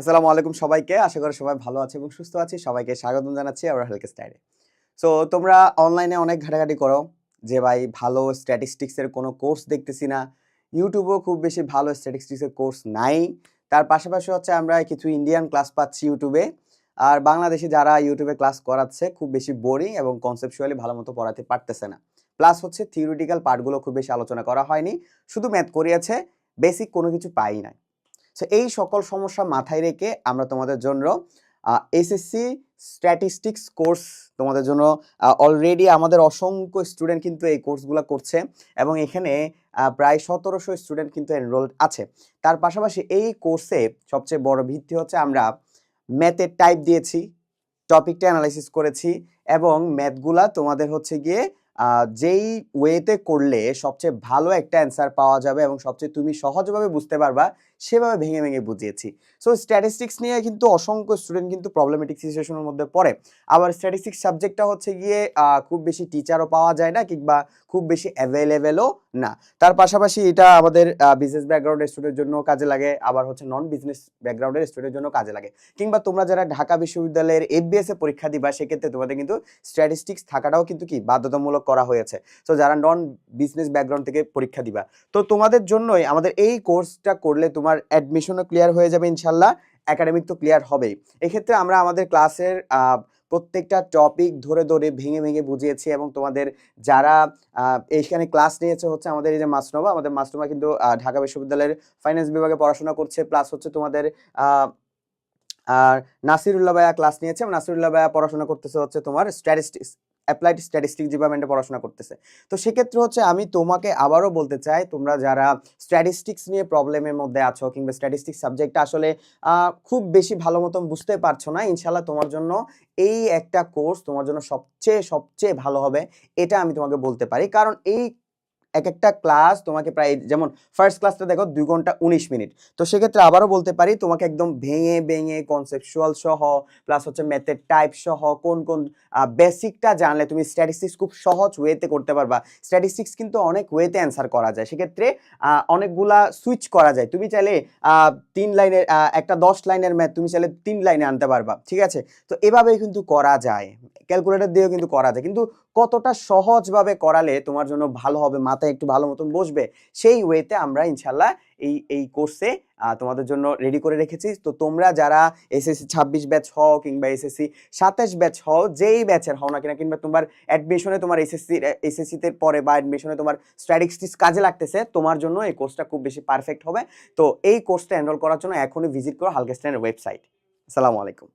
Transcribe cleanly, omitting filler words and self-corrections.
আসসালামু আলাইকুম সবাইকে। আশা করি সবাই ভালো আছে এবং সুস্থ আছে। সবাইকে স্বাগতম জানাচ্ছি আবার হেলথ স্টাইলে। সো তোমরা অনলাইনে অনেক ঘাটাঘাটি করো যে ভাই ভালো স্ট্যাটিস্টিক্স এর কোনো কোর্স দেখতেছি না। ইউটিউবেও খুব বেশি ভালো স্ট্যাটিস্টিক্স এর কোর্স নাই। তার পাশাপাশি হচ্ছে আমরা কিছু ইন্ডিয়ান ক্লাস পাচ্ছি ইউটিউবে। আর বাংলাদেশে যারা ইউটিউবে ক্লাস করাচ্ছে খুব বেশি বোরিং এবং কনসেপচুয়ালি ভালোমতো পড়াতে পারতেছে না। প্লাস হচ্ছে থিওরিটিক্যাল পার্টগুলো খুব বেশি আলোচনা করা হয়নি। শুধু ম্যাথ করিয়েছে, বেসিক কোনো কিছু পাই নাই। সো এই সকল সমস্যা মাথায় রেখে আমরা তোমাদের জন্য এসএসসি স্ট্যাটিস্টিক্স কোর্স তোমাদের জন্য অলরেডি আমাদের অসংখ্য স্টুডেন্ট কিন্তু এই কোর্সগুলো করছে এবং এখানে প্রায় 1700 স্টুডেন্ট কিন্তু এনরোলড আছে। তার পাশাপাশি এই কোর্সে সবচেয়ে বড় ভিত্তি হচ্ছে আমরা ম্যাথের টাইপ দিয়েছি, টপিকটা অ্যানালাইসিস করেছি এবং ম্যাথগুলা তোমাদের হচ্ছে গিয়ে যেই ওয়েতে করলে সবচেয়ে ভালো একটা অ্যান্সার পাওয়া যাবে এবং সবচেয়ে তুমি সহজভাবে বুঝতে পারবা সেভাবে ভেঙে ভেঙে বুঝিয়েছি। সো স্ট্যাটিস্টিক্স নিয়ে কিন্তু অসংখ্য স্টুডেন্ট কিন্তু প্রবলেমেটিক সিচুয়েশনের মধ্যে পড়ে। আবার স্ট্যাটিস্টিক্স সাবজেক্টটা হচ্ছে গিয়ে খুব বেশি টিচারও পাওয়া যায় না কিংবা খুব বেশি অ্যাভেলেবেলও না। তার পাশাপাশি এটা আমাদের বিজনেস ব্যাকগ্রাউন্ডের স্টুডেন্টের জন্য কাজে লাগে, আবার হচ্ছে নন বিজনেস ব্যাকগ্রাউন্ডের স্টুডেন্টের জন্য কাজে লাগে। কিংবা তোমরা যারা ঢাকা বিশ্ববিদ্যালয়ের এফবিএস এ পরীক্ষা দিবা সেক্ষেত্রে তোমাদের কিন্তু স্ট্যাটিস্টিক্স থাকাটাও কিন্তু কি বাধ্যতামূলক করা হয়েছে। সো যারা নন বিজনেস ব্যাকগ্রাউন্ড থেকে পরীক্ষা দিবা, তো তোমাদের জন্যই আমাদের এই কোর্সটা করলে তোমার অ্যাডমিশনও ক্লিয়ার হয়ে যাবে ইনশাল্লাহ, একাডেমিক তো ক্লিয়ার হবেই। এক্ষেত্রে আমরা আমাদের ক্লাসের প্রত্যেকটা টপিক ধরে ধরে ভেঙে ভেঙে বুঝিয়েছি এবং তোমাদের যারা এইখানে ক্লাস নিয়েছে হচ্ছে আমাদের এই যে মাসনুবা কিন্তু ঢাকা বিশ্ববিদ্যালয়ের ফাইন্যান্স বিভাগে পড়াশোনা করছে, প্লাস হচ্ছে তোমাদের আর নাসিরুল্লাহ ভাইয়া ক্লাস নিয়েছে এবং নাসিরুল্লাহ ভাইয়া পড়াশোনা করতেছে হচ্ছে তোমার স্ট্যাটিস্টিক্স অ্যাপ্লাইড স্ট্যাটিস্টিক্স ডিপার্টমেন্টে পড়াশোনা করতেছে। তো সেক্ষেত্রে হচ্ছে আমি তোমাকে আবারও বলতে চাই, তোমরা যারা স্ট্যাটিস্টিক্স নিয়ে প্রবলেমের মধ্যে আছো কিংবা স্ট্যাটিস্টিক্স সাবজেক্টটা আসলে খুব বেশি ভালো মতন বুঝতে পারছো না, ইনশাল্লাহ তোমার জন্য এই একটা কোর্স তোমার জন্য সবচেয়ে সবচেয়ে ভালো হবে, এটা আমি তোমাকে বলতে পারি। কারণ এই এক একটা ক্লাস তোমাকে প্রায়, যেমন ফার্স্ট ক্লাসটা দেখো 2 ঘন্টা 19 মিনিট। তো সেক্ষেত্রে আবারও বলতে পারি তোমাকে একদম ভেঙে ভেঙে কনসেপচুয়াল সহ প্লাস হচ্ছে ম্যাথের টাইপ সহ কোন কোন বেসিকটা জানলে তুমি স্ট্যাটিস্টিক্স খুব সহজ ওয়েতে করতে পারবা। স্ট্যাটিস্টিক্স কিন্তু অনেক ওয়েতে অ্যান্সার করা যায়, সেক্ষেত্রে অনেকগুলা সুইচ করা যায়। তুমি চাইলে 3 লাইনের একটা 10 লাইনের ম্যাথ তুমি চাইলে 3 লাইনে আনতে পারবা, ঠিক আছে? তো এভাবেই কিন্তু করা যায়, ক্যালকুলেটর দিয়েও কিন্তু করা যায়, কিন্তু কতটা সহজভাবে করালে তোমার জন্য ভালো হবে, মাথায় একটু ভালো মতন বসবে, সেই ওয়েতে আমরা ইনশাল্লাহ এই কোর্সে তোমাদের জন্য রেডি করে রেখেছি। তো তোমরা যারা এসএসসি 26 ব্যাচ হও কিংবা এসএসসি 27 ব্যাচ হও, যেই ব্যাচের হও না কিনা, কিংবা তোমার অ্যাডমিশনে তোমার এসএসসিতে পরে বা অ্যাডমিশনে তোমার স্ট্যাটিস্টিক্স কাজে লাগতেছে, তোমার জন্য এই কোর্সটা খুব বেশি পারফেক্ট হবে। তো এই কোর্সটা এনরোল করার জন্য এখনই ভিজিট করো হালকা স্ট্যান্ডের ওয়েবসাইট। আসসালামু আলাইকুম।